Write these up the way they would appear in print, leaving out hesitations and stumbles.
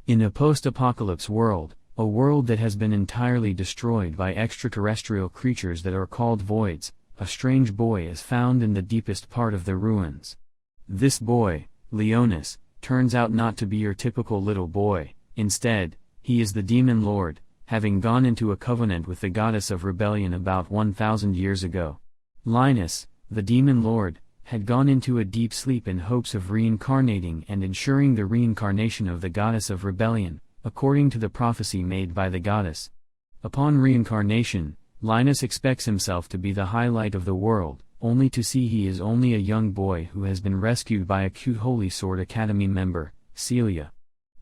In a post-apocalypse world, a world that has been entirely destroyed by extraterrestrial creatures that are called voids, a strange boy is found in the deepest part of the ruins. This boy, Leonis, turns out not to be your typical little boy. Instead, he is the demon lord, having gone into a covenant with the goddess of rebellion about 1,000 years ago. Linus, the demon lord, had gone into a deep sleep in hopes of reincarnating and ensuring the reincarnation of the goddess of rebellion, according to the prophecy made by the goddess. Upon reincarnation, Linus expects himself to be the highlight of the world, only to see he is only a young boy who has been rescued by a cute Holy Sword Academy member, Celia.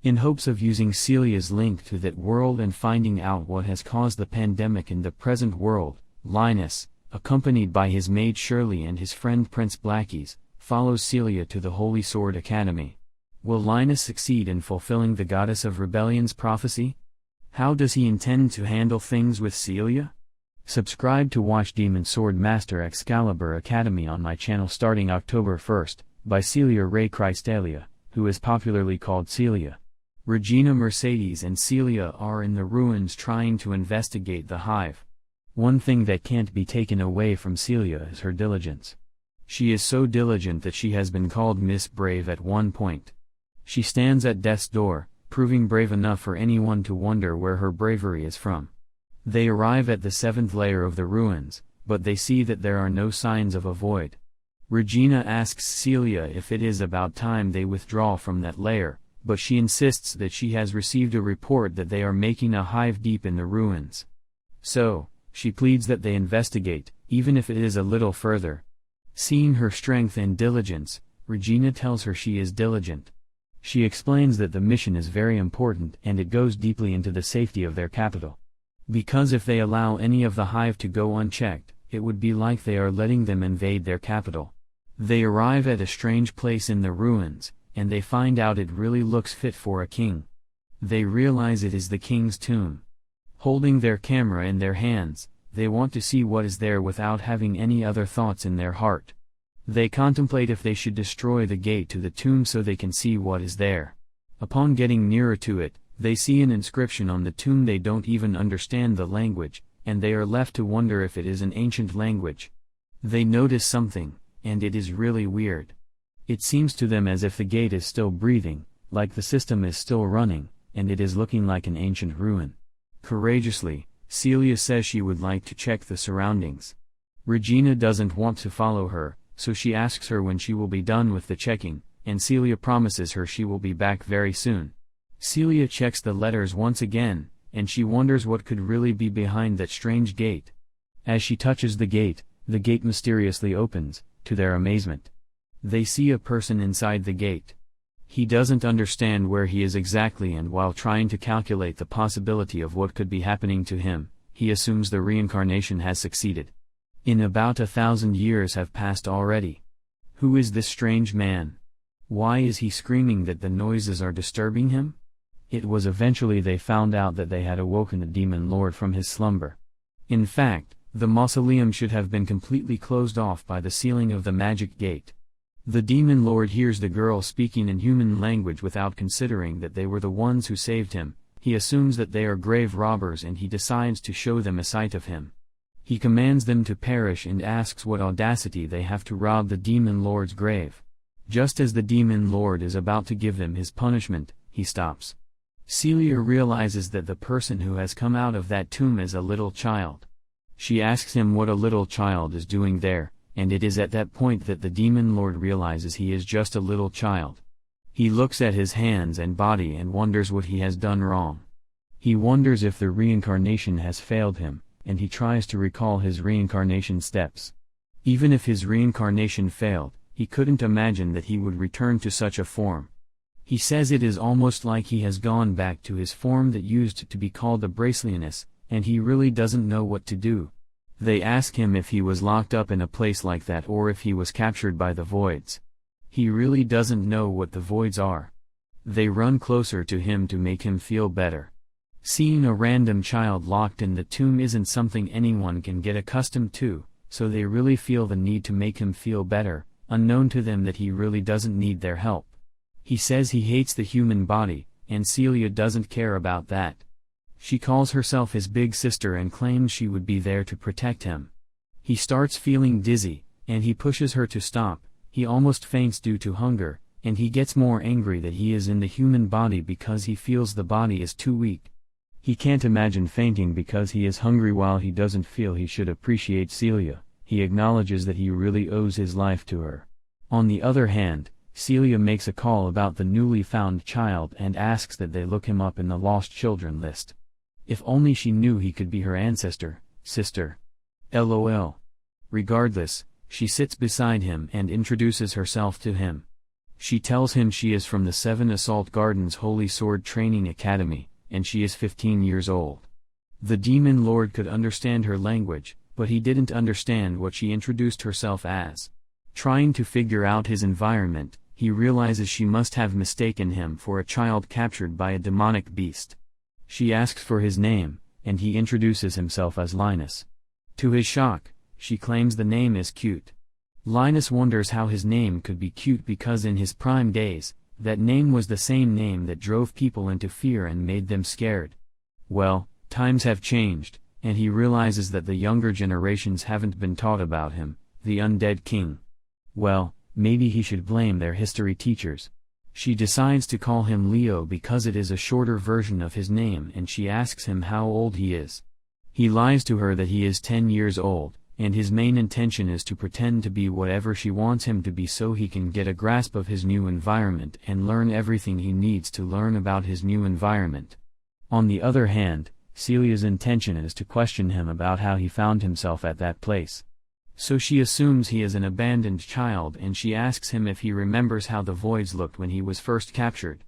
In hopes of using Celia's link to that world and finding out what has caused the pandemic in the present world, Linus, accompanied by his maid Shirley and his friend Prince Blackies, follows Celia to the Holy Sword Academy. Will Linus succeed in fulfilling the Goddess of Rebellion's prophecy? How does he intend to handle things with Celia? Subscribe to watch Demon Sword Master Excalibur Academy on my channel starting October 1st, by Celia Ray Cristalia, who is popularly called Celia. Regina Mercedes and Celia are in the ruins trying to investigate the hive. One thing that can't be taken away from Celia is her diligence. She is so diligent that she has been called Miss Brave at one point. She stands at death's door, proving brave enough for anyone to wonder where her bravery is from. They arrive at the 7th layer of the ruins, but they see that there are no signs of a void. Regina asks Celia if it is about time they withdraw from that layer, but she insists that she has received a report that they are making a hive deep in the ruins. So, she pleads that they investigate, even if it is a little further. Seeing her strength and diligence, Regina tells her she is diligent. She explains that the mission is very important and it goes deeply into the safety of their capital. Because if they allow any of the hive to go unchecked, it would be like they are letting them invade their capital. They arrive at a strange place in the ruins, and they find out it really looks fit for a king. They realize it is the king's tomb. Holding their camera in their hands, they want to see what is there without having any other thoughts in their heart. They contemplate if they should destroy the gate to the tomb so they can see what is there. Upon getting nearer to it, they see an inscription on the tomb. They don't even understand the language, and they are left to wonder if it is an ancient language. They notice something, and it is really weird. It seems to them as if the gate is still breathing, like the system is still running, and it is looking like an ancient ruin. Courageously, Celia says she would like to check the surroundings. Regina doesn't want to follow her, so she asks her when she will be done with the checking, and Celia promises her she will be back very soon. Celia checks the letters once again, and she wonders what could really be behind that strange gate. As she touches the gate mysteriously opens, to their amazement. They see a person inside the gate. He doesn't understand where he is exactly, and while trying to calculate the possibility of what could be happening to him, he assumes the reincarnation has succeeded. In about 1,000 years have passed already. Who is this strange man? Why is he screaming that the noises are disturbing him? It was eventually they found out that they had awoken the demon lord from his slumber. In fact, the mausoleum should have been completely closed off by the sealing of the magic gate. The demon lord hears the girl speaking in human language without considering that they were the ones who saved him. He assumes that they are grave robbers and he decides to show them a sight of him. He commands them to perish and asks what audacity they have to rob the demon lord's grave. Just as the demon lord is about to give them his punishment, he stops. Celia realizes that the person who has come out of that tomb is a little child. She asks him what a little child is doing there, and it is at that point that the demon lord realizes he is just a little child. He looks at his hands and body and wonders what he has done wrong. He wonders if the reincarnation has failed him, and he tries to recall his reincarnation steps. Even if his reincarnation failed, he couldn't imagine that he would return to such a form. He says it is almost like he has gone back to his form that used to be called a Bracelianus, and he really doesn't know what to do. They ask him if he was locked up in a place like that or if he was captured by the voids. He really doesn't know what the voids are. They run closer to him to make him feel better. Seeing a random child locked in the tomb isn't something anyone can get accustomed to, so they really feel the need to make him feel better, unknown to them that he really doesn't need their help. He says he hates the human body, and Celia doesn't care about that. She calls herself his big sister and claims she would be there to protect him. He starts feeling dizzy, and he pushes her to stop. He almost faints due to hunger, and he gets more angry that he is in the human body because he feels the body is too weak. He can't imagine fainting because he is hungry. While he doesn't feel he should appreciate Celia, he acknowledges that he really owes his life to her. On the other hand, Celia makes a call about the newly found child and asks that they look him up in the lost children list. If only she knew he could be her ancestor, sister. LOL. Regardless, she sits beside him and introduces herself to him. She tells him she is from the 7 Assault Gardens Holy Sword Training Academy, and she is 15 years old. The demon lord could understand her language, but he didn't understand what she introduced herself as. Trying to figure out his environment, he realizes she must have mistaken him for a child captured by a demonic beast. She asks for his name, and he introduces himself as Linus. To his shock, she claims the name is cute. Linus wonders how his name could be cute because in his prime days, that name was the same name that drove people into fear and made them scared. Well, times have changed, and he realizes that the younger generations haven't been taught about him, the undead king. Well, maybe he should blame their history teachers. She decides to call him Leo because it is a shorter version of his name, and she asks him how old he is. He lies to her that he is 10 years old, and his main intention is to pretend to be whatever she wants him to be so he can get a grasp of his new environment and learn everything he needs to learn about his new environment. On the other hand, Celia's intention is to question him about how he found himself at that place. So she assumes he is an abandoned child and she asks him if he remembers how the voids looked when he was first captured.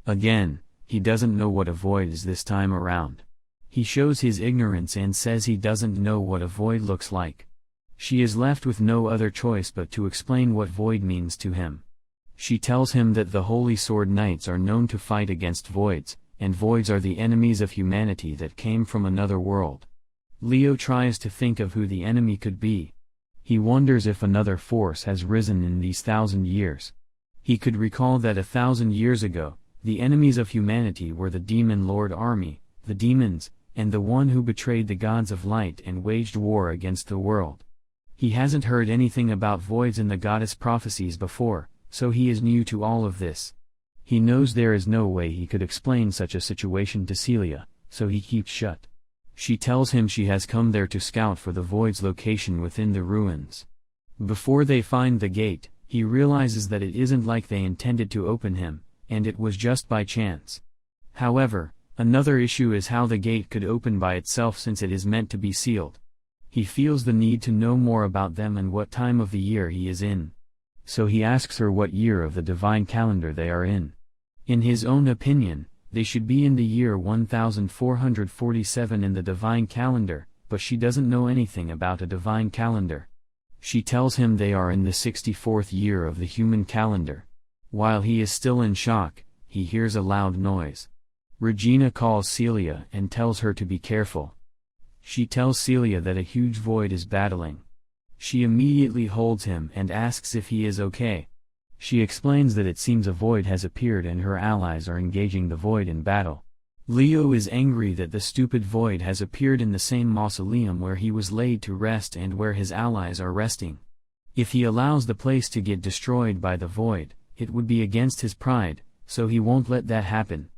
Again, he doesn't know what a void is this time around. He shows his ignorance and says he doesn't know what a void looks like. She is left with no other choice but to explain what void means to him. She tells him that the Holy Sword Knights are known to fight against voids, and voids are the enemies of humanity that came from another world. Leo tries to think of who the enemy could be. He wonders if another force has risen in these 1,000 years. He could recall that 1,000 years ago, the enemies of humanity were the Demon Lord army, the demons, and the one who betrayed the gods of light and waged war against the world. He hasn't heard anything about voids in the goddess prophecies before, so he is new to all of this. He knows there is no way he could explain such a situation to Celia, so he keeps shut. She tells him she has come there to scout for the void's location within the ruins. Before they find the gate, he realizes that it isn't like they intended to open him, and it was just by chance. However, another issue is how the gate could open by itself since it is meant to be sealed. He feels the need to know more about them and what time of the year he is in. So he asks her what year of the divine calendar they are in. In his own opinion, they should be in the year 1447 in the divine calendar, but she doesn't know anything about a divine calendar. She tells him they are in the 64th year of the human calendar. While he is still in shock, he hears a loud noise. Regina calls Celia and tells her to be careful. She tells Celia that a huge void is battling. She immediately holds him and asks if he is okay. She explains that it seems a void has appeared and her allies are engaging the void in battle. Leo is angry that the stupid void has appeared in the same mausoleum where he was laid to rest and where his allies are resting. If he allows the place to get destroyed by the void, it would be against his pride, so he won't let that happen.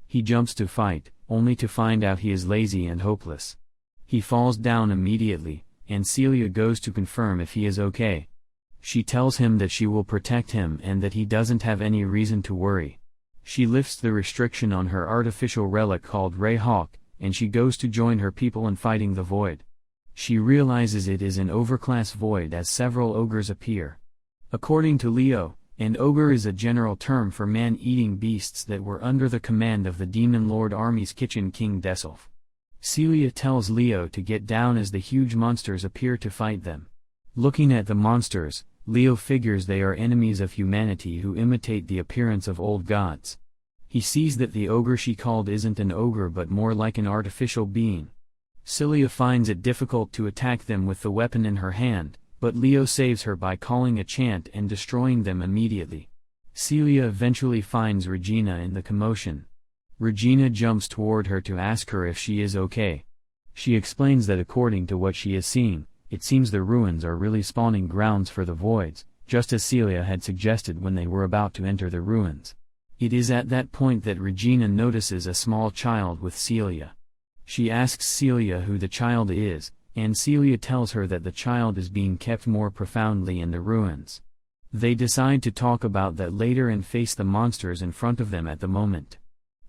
He jumps to fight, only to find out he is lazy and hopeless. He falls down immediately, and Celia goes to confirm if he is okay. She tells him that she will protect him and that he doesn't have any reason to worry. She lifts the restriction on her artificial relic called Ray Hawk, and she goes to join her people in fighting the void. She realizes it is an overclass void as several ogres appear. According to Leo, an ogre is a general term for man-eating beasts that were under the command of the Demon Lord Army's Kitchen King Desolf. Celia tells Leo to get down as the huge monsters appear to fight them. Looking at the monsters, Leo figures they are enemies of humanity who imitate the appearance of old gods. He sees that the ogre she called isn't an ogre but more like an artificial being. Celia finds it difficult to attack them with the weapon in her hand, but Leo saves her by calling a chant and destroying them immediately. Celia eventually finds Regina in the commotion. Regina jumps toward her to ask her if she is okay. She explains that according to what she is seeing, it seems the ruins are really spawning grounds for the voids, just as Celia had suggested when they were about to enter the ruins. It is at that point that Regina notices a small child with Celia. She asks Celia who the child is, and Celia tells her that the child is being kept more profoundly in the ruins. They decide to talk about that later and face the monsters in front of them at the moment.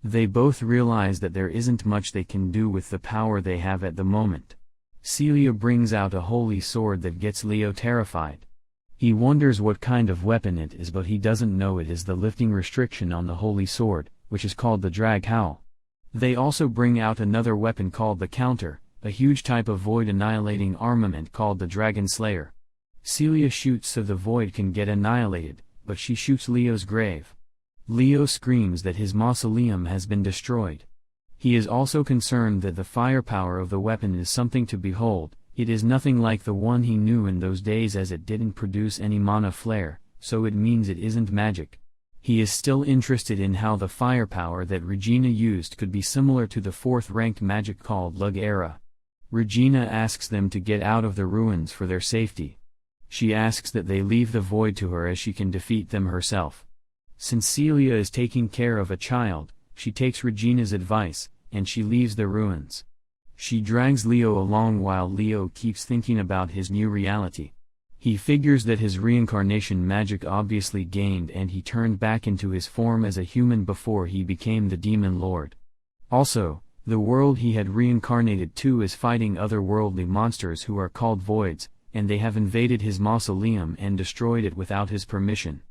They both realize that there isn't much they can do with the power they have at the moment. Celia brings out a holy sword that gets Leo terrified. He wonders what kind of weapon it is, but he doesn't know it is the lifting restriction on the holy sword, which is called the drag howl. They also bring out another weapon called the counter, a huge type of void annihilating armament called the Dragon Slayer. Celia shoots so the void can get annihilated, but she shoots Leo's grave. Leo screams that his mausoleum has been destroyed. He is also concerned that the firepower of the weapon is something to behold. It is nothing like the one he knew in those days, as it didn't produce any mana flare, so it means it isn't magic. He is still interested in how the firepower that Regina used could be similar to the 4th-ranked magic called Lug Era. Regina asks them to get out of the ruins for their safety. She asks that they leave the void to her as she can defeat them herself. Since Celia is taking care of a child, she takes Regina's advice, and she leaves the ruins. She drags Leo along while Leo keeps thinking about his new reality. He figures that his reincarnation magic obviously gained and he turned back into his form as a human before he became the Demon Lord. Also, the world he had reincarnated to is fighting otherworldly monsters who are called voids, and they have invaded his mausoleum and destroyed it without his permission.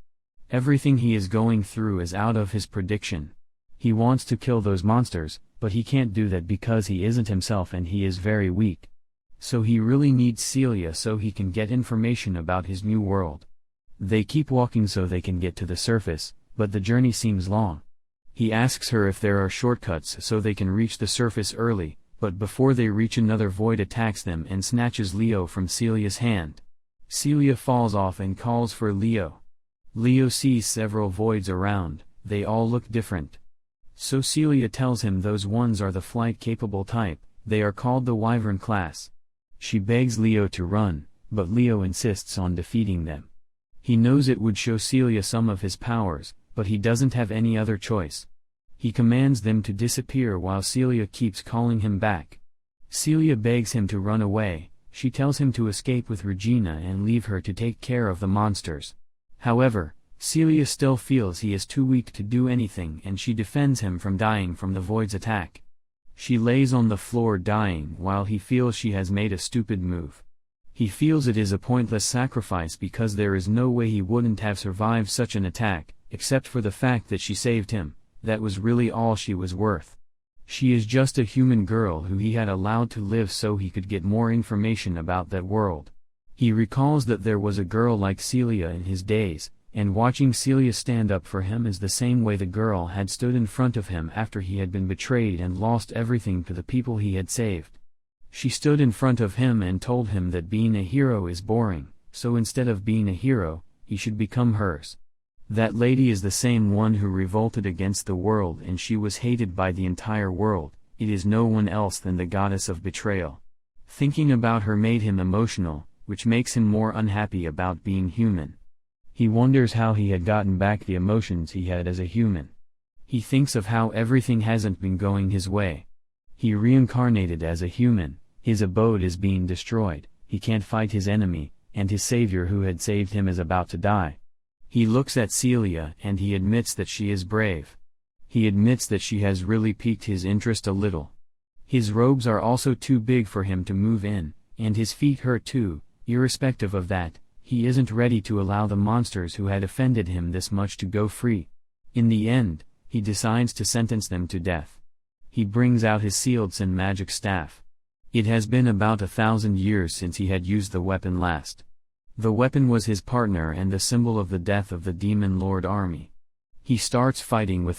Everything he is going through is out of his prediction. He wants to kill those monsters, but he can't do that because he isn't himself and he is very weak. So he really needs Celia so he can get information about his new world. They keep walking so they can get to the surface, but the journey seems long. He asks her if there are shortcuts so they can reach the surface early, but before they reach another void attacks them and snatches Leo from Celia's hand. Celia falls off and calls for Leo. Leo sees several voids around, they all look different. So Celia tells him those ones are the flight-capable type, they are called the Wyvern class. She begs Leo to run, but Leo insists on defeating them. He knows it would show Celia some of his powers, but he doesn't have any other choice. He commands them to disappear while Celia keeps calling him back. Celia begs him to run away, she tells him to escape with Regina and leave her to take care of the monsters. However, Celia still feels he is too weak to do anything and she defends him from dying from the void's attack. She lays on the floor dying while he feels she has made a stupid move. He feels it is a pointless sacrifice because there is no way he wouldn't have survived such an attack, except for the fact that she saved him. That was really all she was worth. She is just a human girl who he had allowed to live so he could get more information about that world. He recalls that there was a girl like Celia in his days, and watching Celia stand up for him is the same way the girl had stood in front of him after he had been betrayed and lost everything to the people he had saved. She stood in front of him and told him that being a hero is boring, so instead of being a hero, he should become hers. That lady is the same one who revolted against the world and she was hated by the entire world. It is no one else than the goddess of betrayal. Thinking about her made him emotional, which makes him more unhappy about being human. He wonders how he had gotten back the emotions he had as a human. He thinks of how everything hasn't been going his way. He reincarnated as a human, his abode is being destroyed, he can't fight his enemy, and his savior who had saved him is about to die. He looks at Celia and he admits that she is brave. He admits that she has really piqued his interest a little. His robes are also too big for him to move in, and his feet hurt too. Irrespective of that, he isn't ready to allow the monsters who had offended him this much to go free. In the end, he decides to sentence them to death. He brings out his sealed sin magic staff. It has been about 1,000 years since he had used the weapon last. The weapon was his partner and the symbol of the death of the Demon Lord army. He starts fighting with